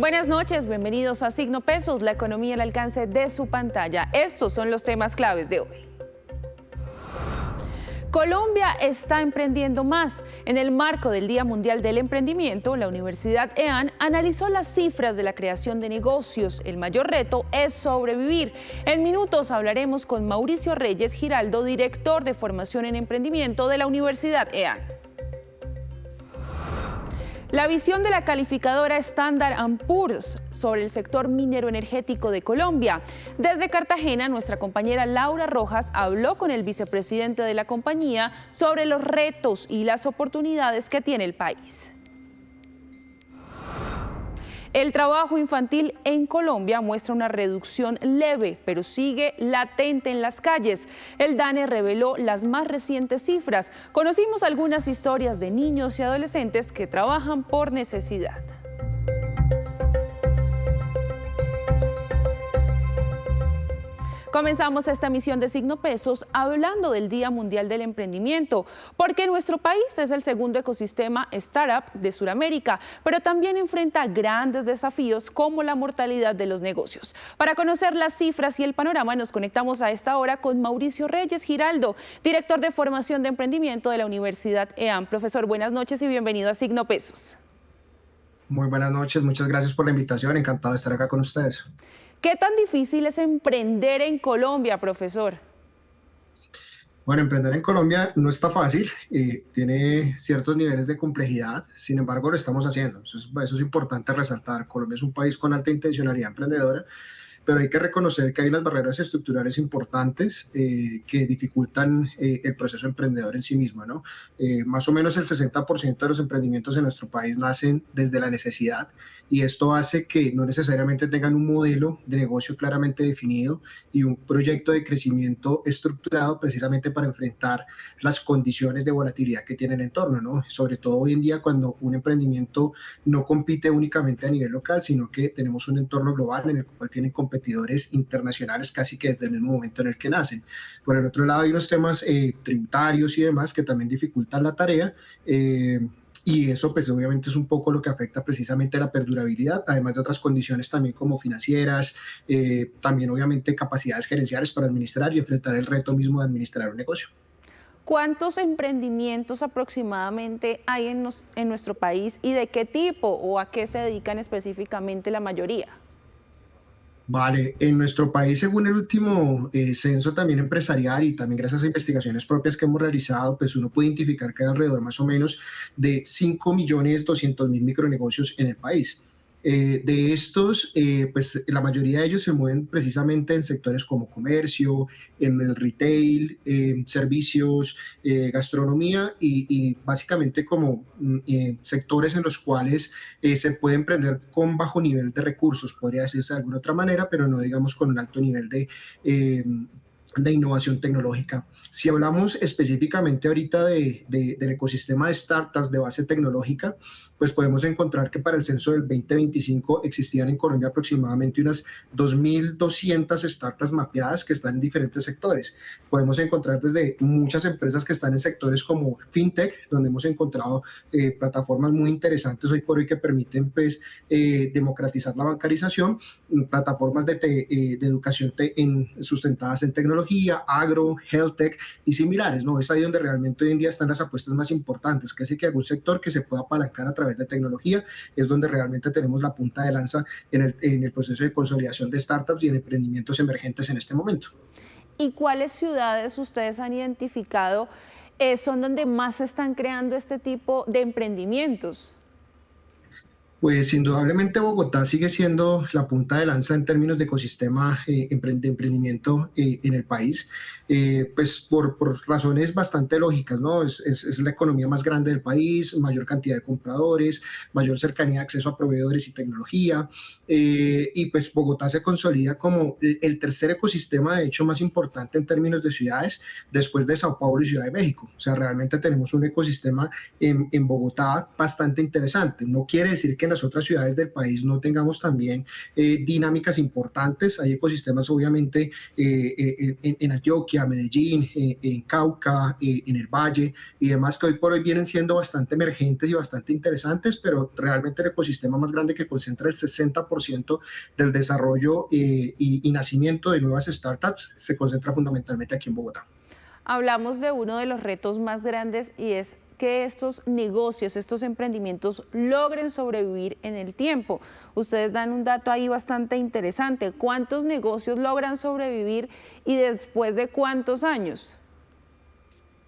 Buenas noches, bienvenidos a Signo Pesos, la economía al alcance de su pantalla. Estos son los temas claves de hoy. Colombia está emprendiendo más. En el marco del Día Mundial del Emprendimiento, la Universidad EAN analizó las cifras de la creación de negocios. El mayor reto es sobrevivir. En minutos hablaremos con Mauricio Reyes Giraldo, director de formación en emprendimiento de la Universidad EAN. La visión de la calificadora Standard & Poor's sobre el sector minero energético de Colombia. Desde Cartagena, nuestra compañera Laura Rojas habló con el vicepresidente de la compañía sobre los retos y las oportunidades que tiene el país. El trabajo infantil en Colombia muestra una reducción leve, pero sigue latente en las calles. El DANE reveló las más recientes cifras. Conocimos algunas historias de niños y adolescentes que trabajan por necesidad. Comenzamos esta emisión de Signo Pesos hablando del Día Mundial del Emprendimiento, porque nuestro país es el segundo ecosistema startup de Sudamérica, pero también enfrenta grandes desafíos como la mortalidad de los negocios. Para conocer las cifras y el panorama, nos conectamos a esta hora con Mauricio Reyes Giraldo, director de formación de emprendimiento de la Universidad EAN. Profesor, buenas noches y bienvenido a Signo Pesos. Muy buenas noches, muchas gracias por la invitación, encantado de estar acá con ustedes. ¿Qué tan difícil es emprender en Colombia, profesor? Bueno, emprender en Colombia no está fácil, tiene ciertos niveles de complejidad, sin embargo lo estamos haciendo, eso es importante resaltar. Colombia es un país con alta intencionalidad emprendedora, pero hay que reconocer que hay unas barreras estructurales importantes que dificultan el proceso emprendedor en sí mismo, ¿no? Más o menos el 60% de los emprendimientos en nuestro país nacen desde la necesidad, y esto hace que no necesariamente tengan un modelo de negocio claramente definido y un proyecto de crecimiento estructurado precisamente para enfrentar las condiciones de volatilidad que tiene el entorno, ¿no? Sobre todo hoy en día, cuando un emprendimiento no compite únicamente a nivel local, sino que tenemos un entorno global en el cual tienen competidores internacionales casi que desde el mismo momento en el que nacen. Por el otro lado, hay unos temas tributarios y demás que también dificultan la tarea, y eso pues obviamente es un poco lo que afecta precisamente la perdurabilidad, además de otras condiciones también como financieras, también obviamente capacidades gerenciales para administrar y enfrentar el reto mismo de administrar un negocio. ¿Cuántos emprendimientos aproximadamente hay en nuestro país y de qué tipo o a qué se dedican específicamente la mayoría? Vale, en nuestro país, según el último censo también empresarial y también gracias a investigaciones propias que hemos realizado, pues uno puede identificar que hay alrededor más o menos de 5.200.000 micronegocios en el país. De estos, pues la mayoría de ellos se mueven precisamente en sectores como comercio, en el retail, servicios, gastronomía y básicamente como sectores en los cuales se puede emprender con bajo nivel de recursos, podría decirse de alguna otra manera, pero no digamos con un alto nivel de innovación tecnológica. Si hablamos específicamente ahorita del ecosistema de startups de base tecnológica, pues podemos encontrar que para el censo del 2025 existían en Colombia aproximadamente unas 2.200 startups mapeadas que están en diferentes sectores. Podemos encontrar desde muchas empresas que están en sectores como fintech, donde hemos encontrado plataformas muy interesantes hoy por hoy que permiten pues, democratizar la bancarización, plataformas de educación sustentadas en tecnología, agro, health tech y similares, ¿no? Es ahí donde realmente hoy en día están las apuestas más importantes, casi que algún sector que se pueda apalancar a través de tecnología es donde realmente tenemos la punta de lanza en el proceso de consolidación de startups y en emprendimientos emergentes en este momento. ¿Y cuáles ciudades ustedes han identificado son donde más se están creando este tipo de emprendimientos? Pues indudablemente Bogotá sigue siendo la punta de lanza en términos de ecosistema de emprendimiento en el país, pues por razones bastante lógicas, ¿no? Es la economía más grande del país, mayor cantidad de compradores, mayor cercanía de acceso a proveedores y tecnología, y pues Bogotá se consolida como el tercer ecosistema de hecho más importante en términos de ciudades después de Sao Paulo y Ciudad de México. O sea, realmente tenemos un ecosistema en Bogotá bastante interesante. No quiere decir que en las otras ciudades del país no tengamos también dinámicas importantes. Hay ecosistemas obviamente en Antioquia, Medellín, en Cauca, en el Valle y demás, que hoy por hoy vienen siendo bastante emergentes y bastante interesantes, pero realmente el ecosistema más grande que concentra el 60% del desarrollo y nacimiento de nuevas startups se concentra fundamentalmente aquí en Bogotá. Hablamos de uno de los retos más grandes y es que estos negocios, estos emprendimientos logren sobrevivir en el tiempo. Ustedes dan un dato ahí bastante interesante. ¿Cuántos negocios logran sobrevivir y después de cuántos años?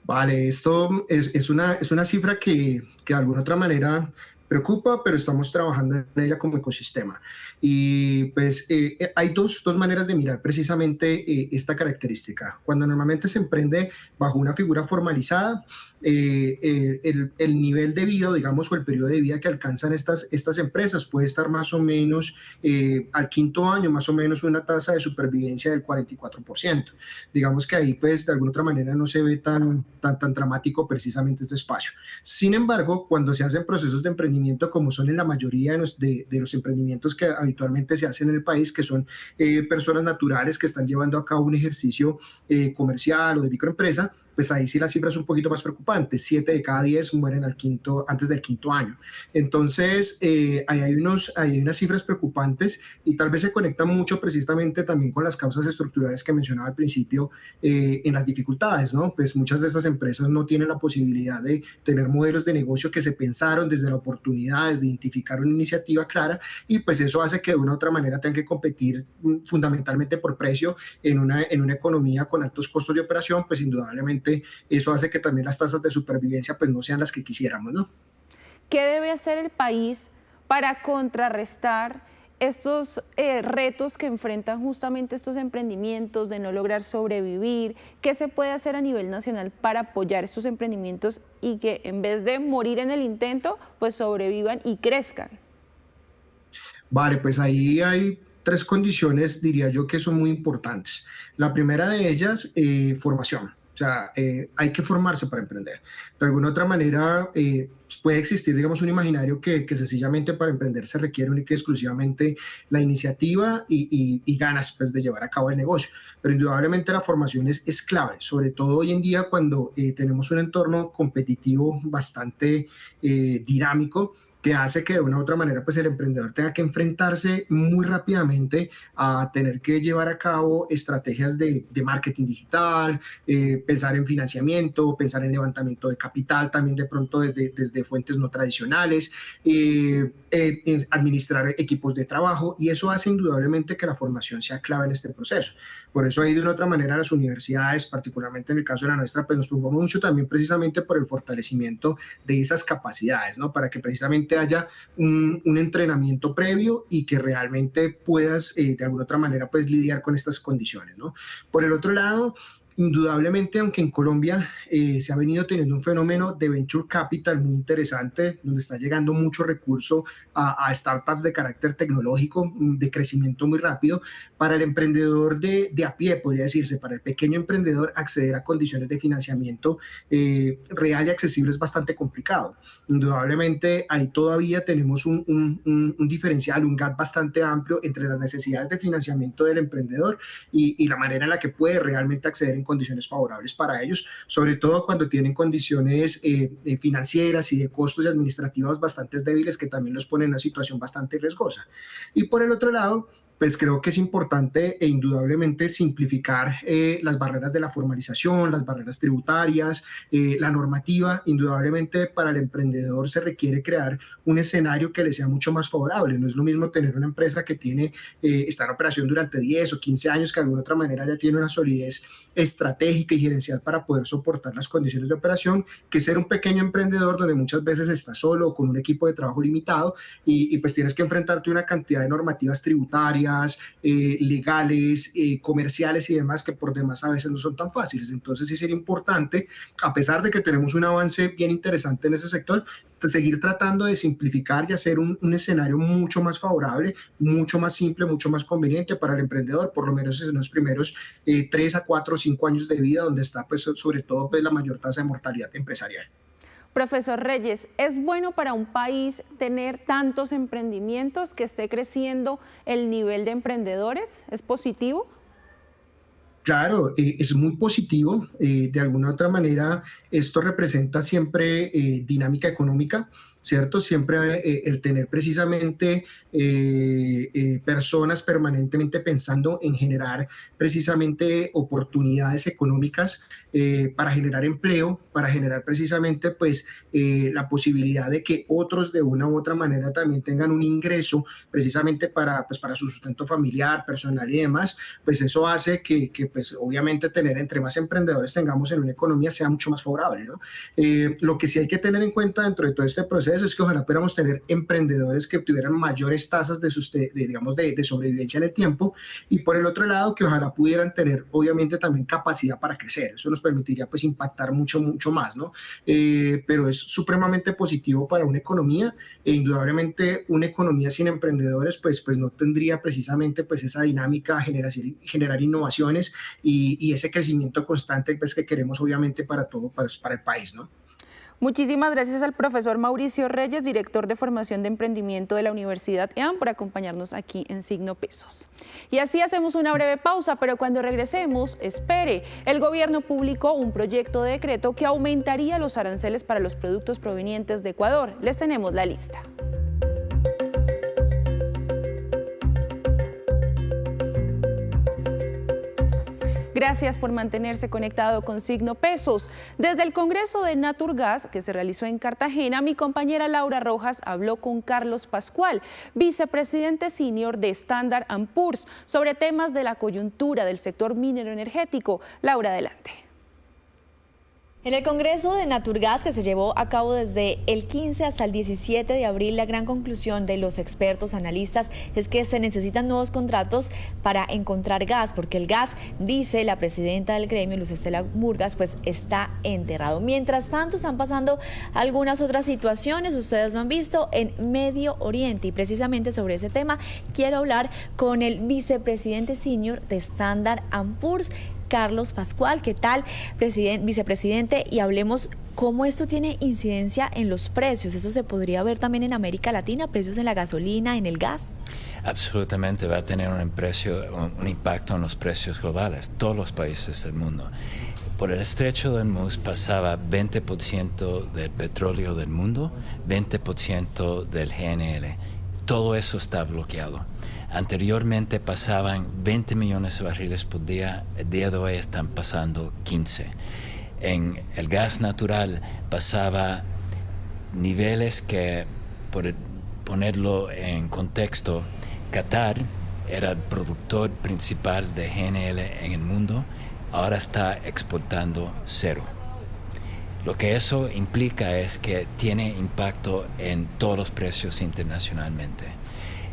Vale, esto es una cifra que de alguna otra manera preocupa, pero estamos trabajando en ella como ecosistema. Y pues hay dos maneras de mirar precisamente esta característica. Cuando normalmente se emprende bajo una figura formalizada, el nivel de vida, digamos, o el periodo de vida que alcanzan estas empresas puede estar más o menos al quinto año, más o menos una tasa de supervivencia del 44%. Digamos que ahí, pues, de alguna otra manera no se ve tan dramático precisamente este espacio. Sin embargo, cuando se hacen procesos de emprendimiento, como son en la mayoría de los emprendimientos que habitualmente se hacen en el país, que son personas naturales que están llevando a cabo un ejercicio comercial o de microempresa, pues ahí sí la cifra es un poquito más preocupante. 7 de cada 10 mueren antes del quinto año. Entonces, ahí hay unas cifras preocupantes y tal vez se conectan mucho precisamente también con las causas estructurales que mencionaba al principio en las dificultades, ¿no? Pues muchas de estas empresas no tienen la posibilidad de tener modelos de negocio que se pensaron desde la oportunidad, desde identificar una iniciativa clara, y pues eso hace que de una u otra manera tengan que competir fundamentalmente por precio en una economía con altos costos de operación. Pues indudablemente eso hace que también las tasas de supervivencia pues no sean las que quisiéramos, ¿no? ¿Qué debe hacer el país para contrarrestar estos retos que enfrentan justamente estos emprendimientos de no lograr sobrevivir? ¿Qué se puede hacer a nivel nacional para apoyar estos emprendimientos y que en vez de morir en el intento, pues sobrevivan y crezcan? Vale, pues ahí hay tres condiciones, diría yo, que son muy importantes. La primera de ellas, formación. O sea, hay que formarse para emprender. De alguna otra manera, puede existir, digamos, un imaginario que sencillamente para emprender se requiere única y exclusivamente la iniciativa y ganas pues, de llevar a cabo el negocio. Pero indudablemente la formación es clave, sobre todo hoy en día cuando tenemos un entorno competitivo bastante dinámico, que hace que de una u otra manera pues el emprendedor tenga que enfrentarse muy rápidamente a tener que llevar a cabo estrategias de marketing digital, pensar en financiamiento, pensar en levantamiento de capital, también de pronto desde fuentes no tradicionales, administrar equipos de trabajo, y eso hace indudablemente que la formación sea clave en este proceso. Por eso ahí de una u otra manera las universidades, particularmente en el caso de la nuestra, pues nos preocupamos mucho también precisamente por el fortalecimiento de esas capacidades, ¿no? Para que precisamente haya un entrenamiento previo y que realmente puedas de alguna otra manera pues lidiar con estas condiciones, ¿no? Por el otro lado, indudablemente, aunque en Colombia se ha venido teniendo un fenómeno de venture capital muy interesante, donde está llegando mucho recurso a startups de carácter tecnológico, de crecimiento muy rápido, para el emprendedor de a pie, podría decirse, para el pequeño emprendedor, acceder a condiciones de financiamiento real y accesible es bastante complicado. Indudablemente, ahí todavía tenemos un diferencial, un gap bastante amplio entre las necesidades de financiamiento del emprendedor y la manera en la que puede realmente acceder en condiciones favorables para ellos, sobre todo cuando tienen condiciones financieras y de costos y administrativos bastante débiles que también los ponen en una situación bastante riesgosa. Y por el otro lado, pues creo que es importante e indudablemente simplificar las barreras de la formalización, las barreras tributarias, la normativa. Indudablemente para el emprendedor se requiere crear un escenario que le sea mucho más favorable. No es lo mismo tener una empresa que está en operación durante 10 o 15 años, que de alguna otra manera ya tiene una solidez estratégica y gerencial para poder soportar las condiciones de operación, que ser un pequeño emprendedor donde muchas veces estás solo o con un equipo de trabajo limitado y pues tienes que enfrentarte a una cantidad de normativas tributarias, legales, comerciales y demás, que por demás a veces no son tan fáciles. Entonces sí sería importante, a pesar de que tenemos un avance bien interesante en ese sector, seguir tratando de simplificar y hacer un escenario mucho más favorable, mucho más simple, mucho más conveniente para el emprendedor, por lo menos en los primeros 3 a 4 o 5 años de vida, donde está pues sobre todo pues la mayor tasa de mortalidad empresarial. Profesor Reyes, ¿es bueno para un país tener tantos emprendimientos, que esté creciendo el nivel de emprendedores? ¿Es positivo? Claro, es muy positivo. De alguna u otra manera, esto representa siempre dinámica económica, ¿cierto? Siempre el tener precisamente personas permanentemente pensando en generar precisamente oportunidades económicas para generar empleo, para generar precisamente pues la posibilidad de que otros de una u otra manera también tengan un ingreso precisamente pues, para su sustento familiar, personal y demás, pues eso hace que pues obviamente tener entre más emprendedores tengamos en una economía sea mucho más favorable, ¿no? Lo que sí hay que tener en cuenta dentro de todo este proceso es que ojalá pudiéramos tener emprendedores que tuvieran mayores tasas digamos, de sobrevivencia en el tiempo, y por el otro lado que ojalá pudieran tener obviamente también capacidad para crecer. Eso nos permitiría pues impactar mucho más, ¿no? Pero es supremamente positivo para una economía, e indudablemente una economía sin emprendedores pues no tendría precisamente pues esa dinámica, generar innovaciones y ese crecimiento constante pues, que queremos obviamente para todo, para el país, ¿no? Muchísimas gracias al profesor Mauricio Reyes, director de formación de emprendimiento de la Universidad EAM, por acompañarnos aquí en Signo Pesos. Y así hacemos una breve pausa, pero cuando regresemos, espere. El gobierno publicó un proyecto de decreto que aumentaría los aranceles para los productos provenientes de Ecuador. Les tenemos la lista. Gracias por mantenerse conectado con Signo Pesos. Desde el Congreso de Naturgas, que se realizó en Cartagena, mi compañera Laura Rojas habló con Carlos Pascual, vicepresidente senior de Standard & Poor's, sobre temas de la coyuntura del sector minero energético. Laura, adelante. En el Congreso de Naturgas, que se llevó a cabo desde el 15 hasta el 17 de abril, la gran conclusión de los expertos analistas es que se necesitan nuevos contratos para encontrar gas, porque el gas, dice la presidenta del gremio, Luz Estela Murgas, pues está enterrado. Mientras tanto, están pasando algunas otras situaciones, ustedes lo han visto, en Medio Oriente, y precisamente sobre ese tema quiero hablar con el vicepresidente senior de Standard & Poor's, Carlos Pascual. ¿Qué tal, vicepresidente? Y hablemos cómo esto tiene incidencia en los precios. ¿Eso se podría ver también en América Latina? ¿Precios en la gasolina, en el gas? Absolutamente, va a tener un impacto en los precios globales, todos los países del mundo. Por el estrecho de Hormuz pasaba 20% del petróleo del mundo, 20% del GNL. Todo eso está bloqueado. Anteriormente pasaban 20 millones de barriles por día, el día de hoy están pasando 15. En el gas natural pasaba niveles que, por ponerlo en contexto, Qatar era el productor principal de GNL en el mundo, ahora está exportando 0. Lo que eso implica es que tiene impacto en todos los precios internacionalmente.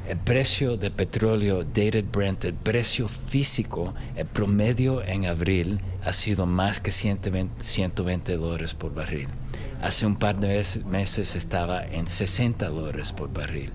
El precio de petróleo Dated Brent, el precio físico, el promedio en abril ha sido más que $120 por barril. Hace un par de meses estaba en $60 por barril.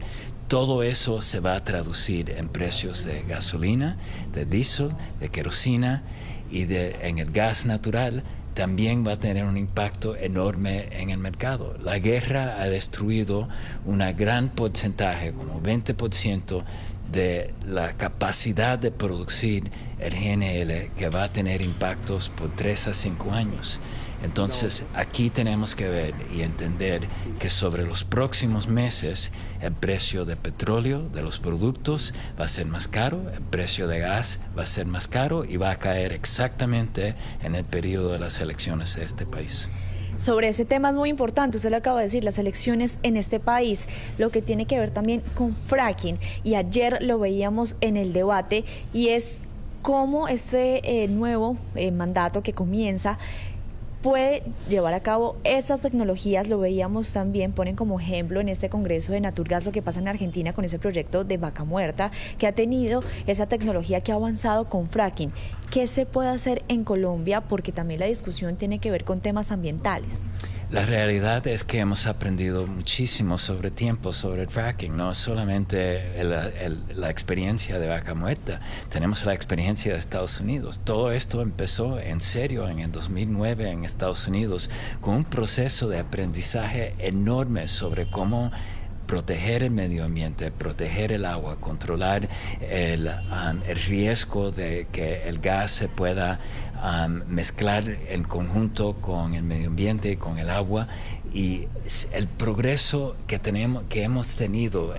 Todo eso se va a traducir en precios de gasolina, de diésel, de querosina y en el gas natural. También va a tener un impacto enorme en el mercado. La guerra ha destruido un gran porcentaje, como 20%, de la capacidad de producir el GNL, que va a tener impactos por 3 a 5 años. Entonces, aquí tenemos que ver y entender que sobre los próximos meses el precio de petróleo, de los productos, va a ser más caro, el precio de gas va a ser más caro y va a caer exactamente en el periodo de las elecciones de este país. Sobre ese tema es muy importante, usted lo acaba de decir, las elecciones en este país, lo que tiene que ver también con fracking, y ayer lo veíamos en el debate, y es cómo este nuevo mandato que comienza puede llevar a cabo esas tecnologías. Lo veíamos también, ponen como ejemplo en este Congreso de Naturgas lo que pasa en Argentina con ese proyecto de Vaca Muerta, que ha tenido esa tecnología que ha avanzado con fracking. ¿Qué se puede hacer en Colombia? Porque también la discusión tiene que ver con temas ambientales. La realidad es que hemos aprendido muchísimo sobre tiempo, sobre el fracking, no solamente la experiencia de Vaca Muerta, tenemos la experiencia de Estados Unidos. Todo esto empezó en serio en el 2009 en Estados Unidos con un proceso de aprendizaje enorme sobre cómo proteger el medio ambiente, proteger el agua, controlar el riesgo de que el gas se pueda mezclar en conjunto con el medio ambiente y con el agua. Y el progreso que hemos tenido,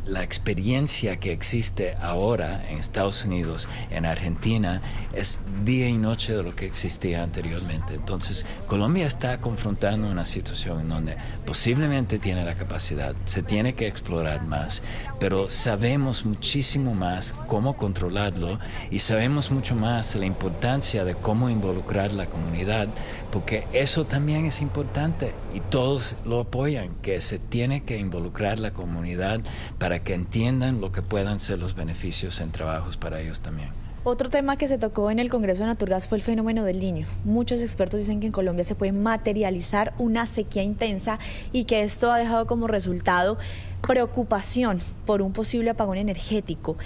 la experiencia que existe ahora en Estados Unidos, en Argentina, es día y noche de lo que existía anteriormente. Entonces, Colombia está confrontando una situación en donde posiblemente tiene la capacidad, se tiene que explorar más, pero sabemos muchísimo más cómo controlarlo y sabemos mucho más la importancia de cómo involucrar la comunidad, porque eso también es importante y todos lo apoyan, que se tiene que involucrar la comunidad para que entiendan lo que puedan ser los beneficios en trabajos para ellos también. Otro tema que se tocó en el Congreso de Naturgas fue el fenómeno del Niño. Muchos expertos dicen que en Colombia se puede materializar una sequía intensa y que esto ha dejado como resultado preocupación por un posible apagón energético.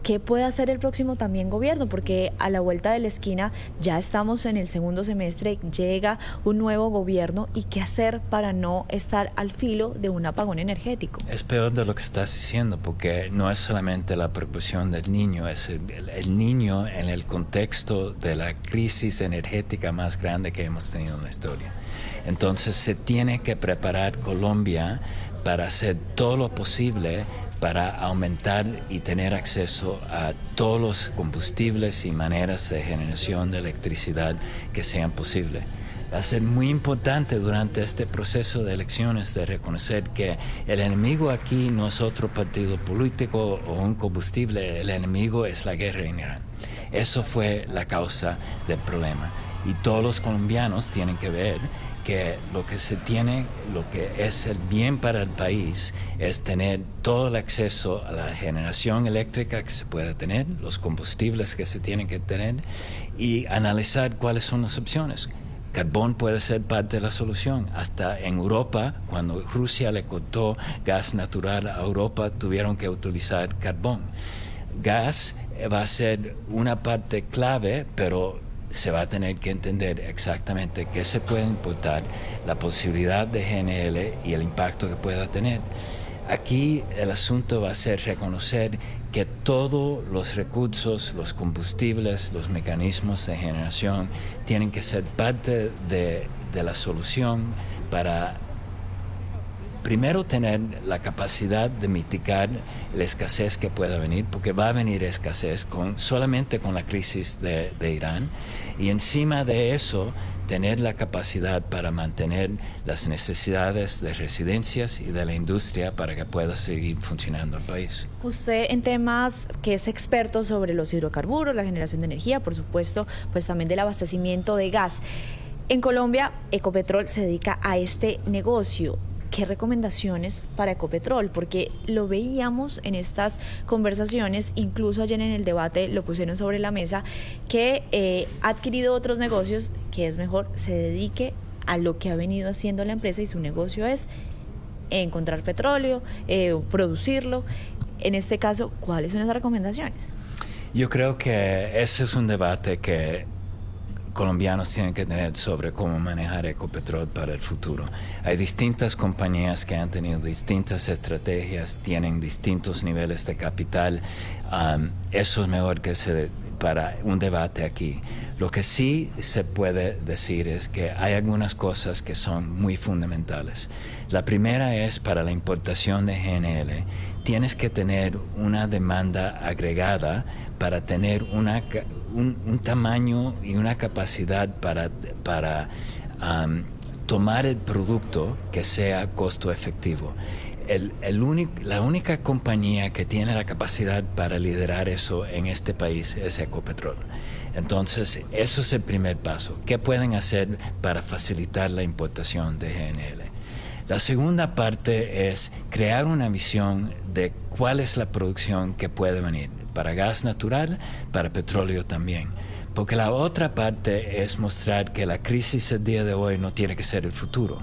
¿Qué puede hacer el próximo también gobierno? Porque a la vuelta de la esquina ya estamos en el segundo semestre, llega un nuevo gobierno y qué hacer para no estar al filo de un apagón energético. Es peor de lo que estás diciendo, porque no es solamente la preocupación del niño, es el niño en el contexto de la crisis energética más grande que hemos tenido en la historia. Entonces se tiene que preparar Colombia para hacer todo lo posible para aumentar y tener acceso a todos los combustibles y maneras de generación de electricidad que sean posibles. Va a ser muy importante durante este proceso de elecciones de reconocer que el enemigo aquí no es otro partido político o un combustible, el enemigo es la guerra en Irán. Eso fue la causa del problema. Y todos los colombianos tienen que ver que lo que es el bien para el país es tener todo el acceso a la generación eléctrica que se pueda tener, los combustibles que se tienen que tener y analizar cuáles son las opciones. Carbón puede ser parte de la solución. Hasta en Europa, cuando Rusia le cortó gas natural a Europa, tuvieron que utilizar carbón. Gas va a ser una parte clave, pero se va a tener que entender exactamente qué se puede importar, la posibilidad de GNL y el impacto que pueda tener. Aquí el asunto va a ser reconocer que todos los recursos, los combustibles, los mecanismos de generación tienen que ser parte de la solución para primero tener la capacidad de mitigar la escasez que pueda venir, porque va a venir escasez solamente con la crisis de Irán, y encima de eso tener la capacidad para mantener las necesidades de residencias y de la industria para que pueda seguir funcionando el país. Usted en temas que es experto sobre los hidrocarburos, la generación de energía, por supuesto, pues también del abastecimiento de gas. En Colombia, Ecopetrol se dedica a este negocio. ¿Qué recomendaciones para Ecopetrol? Porque lo veíamos en estas conversaciones, incluso ayer en el debate lo pusieron sobre la mesa, que ha adquirido otros negocios, que es mejor se dedique a lo que ha venido haciendo la empresa y su negocio es encontrar petróleo, producirlo. En este caso, ¿cuáles son esas recomendaciones? Yo creo que ese es un debate que colombianos tienen que tener sobre cómo manejar Ecopetrol para el futuro. Hay distintas compañías que han tenido distintas estrategias, tienen distintos niveles de capital. Eso es mejor que para un debate aquí. Lo que sí se puede decir es que hay algunas cosas que son muy fundamentales. La primera es para la importación de GNL. Tienes que tener una demanda agregada para tener un tamaño y una capacidad para tomar el producto que sea costo efectivo. La única compañía que tiene la capacidad para liderar eso en este país es Ecopetrol. Entonces, eso es el primer paso. ¿Qué pueden hacer para facilitar la importación de GNL? La segunda parte es crear una visión de cuál es la producción que puede venir para gas natural, para petróleo también. Porque la otra parte es mostrar que la crisis del día de hoy no tiene que ser el futuro.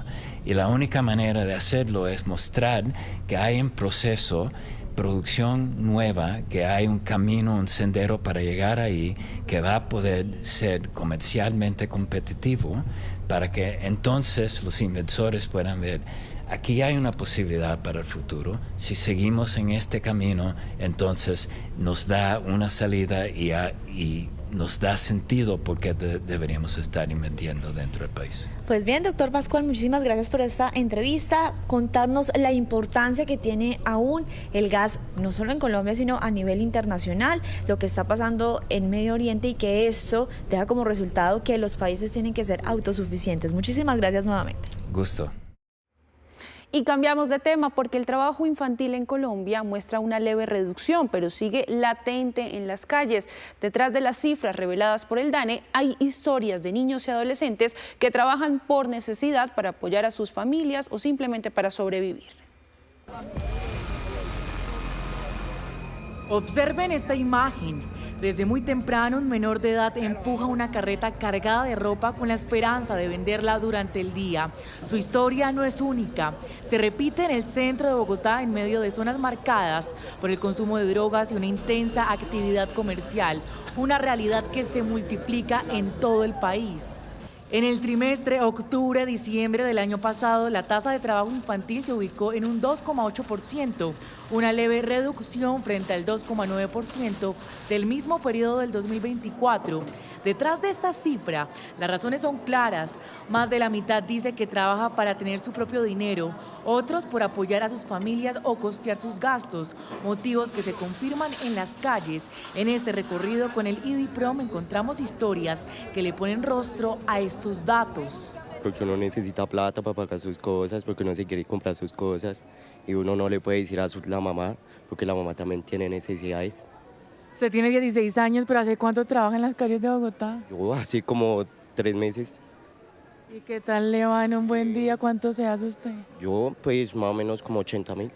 Y la única manera de hacerlo es mostrar que hay un proceso, producción nueva, que hay un camino, un sendero para llegar ahí, que va a poder ser comercialmente competitivo, para que entonces los inversores puedan ver, aquí hay una posibilidad para el futuro. Si seguimos en este camino, entonces nos da una salida y nos da sentido porque deberíamos estar invirtiendo dentro del país. Pues bien, doctor Pascual, muchísimas gracias por esta entrevista, contarnos la importancia que tiene aún el gas, no solo en Colombia, sino a nivel internacional, lo que está pasando en Medio Oriente y que esto deja como resultado que los países tienen que ser autosuficientes. Muchísimas gracias nuevamente. Gusto. Y cambiamos de tema porque el trabajo infantil en Colombia muestra una leve reducción, pero sigue latente en las calles. Detrás de las cifras reveladas por el DANE hay historias de niños y adolescentes que trabajan por necesidad para apoyar a sus familias o simplemente para sobrevivir. Observen esta imagen. Desde muy temprano, un menor de edad empuja una carreta cargada de ropa con la esperanza de venderla durante el día. Su historia no es única. Se repite en el centro de Bogotá en medio de zonas marcadas por el consumo de drogas y una intensa actividad comercial, una realidad que se multiplica en todo el país. En el trimestre octubre-diciembre del año pasado, la tasa de trabajo infantil se ubicó en un 2,8%, una leve reducción frente al 2,9% del mismo periodo del 2024. Detrás de esta cifra, las razones son claras. Más de la mitad dice que trabaja para tener su propio dinero, otros por apoyar a sus familias o costear sus gastos, motivos que se confirman en las calles. En este recorrido con el IDIPROM encontramos historias que le ponen rostro a estos datos. Porque uno necesita plata para pagar sus cosas, porque uno se quiere comprar sus cosas y uno no le puede decir a la mamá, porque la mamá también tiene necesidades. Usted tiene 16 años, pero ¿hace cuánto trabaja en las calles de Bogotá? Yo así como 3 meses. ¿Y qué tal le va en un buen día? ¿Cuánto se hace usted? Yo pues más o menos como 80.000.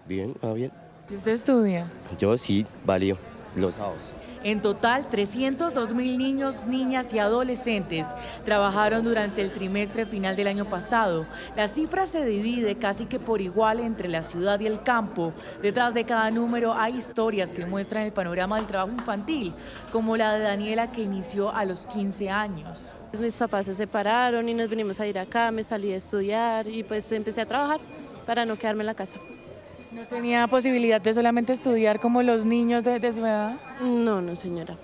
Bien, va bien. ¿Y usted estudia? Yo sí, valió los sábados. En total, 302.000 niños, niñas y adolescentes trabajaron durante el trimestre final del año pasado. La cifra se divide casi que por igual entre la ciudad y el campo. Detrás de cada número hay historias que muestran el panorama del trabajo infantil, como la de Daniela, que inició a los 15 años. Mis papás se separaron y nos venimos a ir acá, me salí a estudiar y pues empecé a trabajar para no quedarme en la casa. ¿No tenía posibilidad de solamente estudiar como los niños de su edad? No, señora.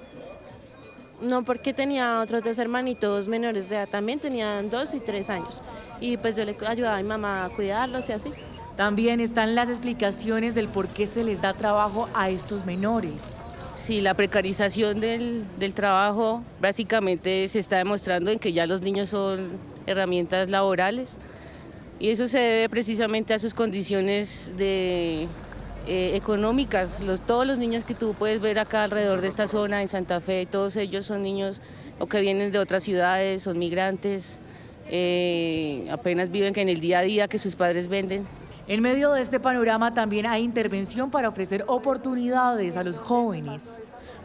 No, porque tenía otros 2 hermanitos menores de edad, también tenían 2 y 3 años. Y pues yo le ayudaba a mi mamá a cuidarlos y así. También están las explicaciones del por qué se les da trabajo a estos menores. Sí, la precarización del trabajo básicamente se está demostrando en que ya los niños son herramientas laborales. Y eso se debe precisamente a sus condiciones económicas. Todos los niños que tú puedes ver acá alrededor de esta zona, en Santa Fe, todos ellos son niños o que vienen de otras ciudades, son migrantes, apenas viven en el día a día que sus padres venden. En medio de este panorama también hay intervención para ofrecer oportunidades a los jóvenes.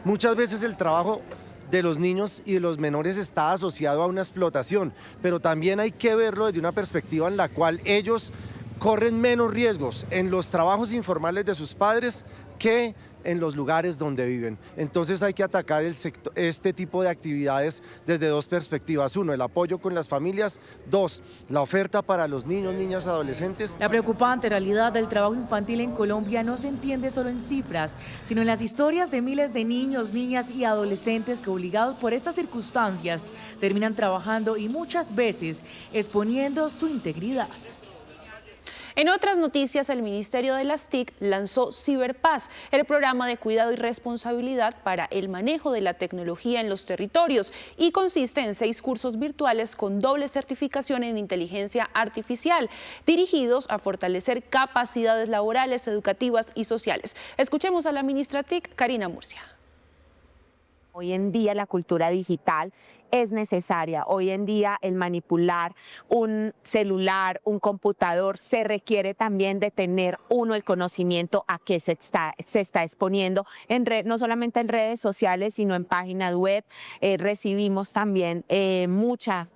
Muchas veces el trabajo de los niños y de los menores está asociado a una explotación, pero también hay que verlo desde una perspectiva en la cual ellos corren menos riesgos en los trabajos informales de sus padres que en los lugares donde viven. Entonces hay que atacar este tipo de actividades desde 2 perspectivas. 1, el apoyo con las familias. 2, la oferta para los niños, niñas, adolescentes. La preocupante realidad del trabajo infantil en Colombia no se entiende solo en cifras, sino en las historias de miles de niños, niñas y adolescentes que, obligados por estas circunstancias, terminan trabajando y muchas veces exponiendo su integridad. En otras noticias, el Ministerio de las TIC lanzó Ciberpaz, el programa de cuidado y responsabilidad para el manejo de la tecnología en los territorios, y consiste en 6 cursos virtuales con doble certificación en inteligencia artificial, dirigidos a fortalecer capacidades laborales, educativas y sociales. Escuchemos a la ministra TIC, Karina Murcia. Hoy en día la cultura digital es necesaria. Hoy en día el manipular un celular, un computador, se requiere también de tener uno el conocimiento a qué se está exponiendo, no solamente en redes sociales, sino en páginas web. Recibimos también mucha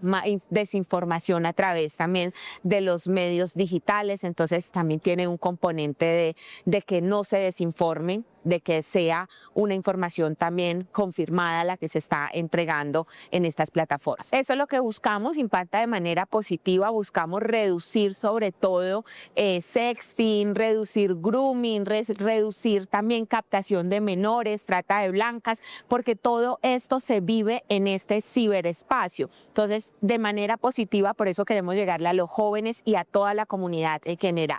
desinformación a través también de los medios digitales, entonces también tiene un componente de que no se desinformen, de que sea una información también confirmada la que se está entregando en estas plataformas. Eso es lo que buscamos, impacta de manera positiva, buscamos reducir sobre todo sexting, reducir grooming, reducir también captación de menores, trata de blancas, porque todo esto se vive en este ciberespacio. Entonces, de manera positiva, por eso queremos llegarle a los jóvenes y a toda la comunidad en general.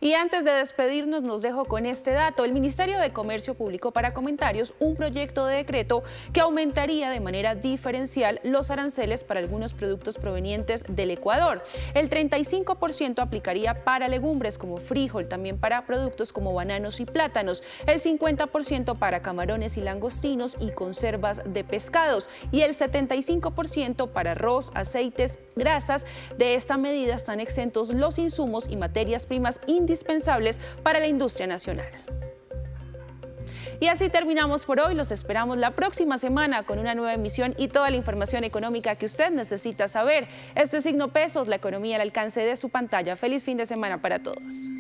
Y antes de despedirnos, nos dejo con este dato. El Ministerio de Comercio publicó para comentarios un proyecto de decreto que aumentaría de manera diferencial los aranceles para algunos productos provenientes del Ecuador. El 35% aplicaría para legumbres como frijol, también para productos como bananos y plátanos, el 50% para camarones y langostinos y conservas de pescados y el 75% para arroz, aceites, grasas. De esta medida están exentos los insumos y materias primas indispensables para la industria nacional. Y así terminamos por hoy. Los esperamos la próxima semana con una nueva emisión y toda la información económica que usted necesita saber. Esto es Signo Pesos, la economía al alcance de su pantalla. Feliz fin de semana para todos.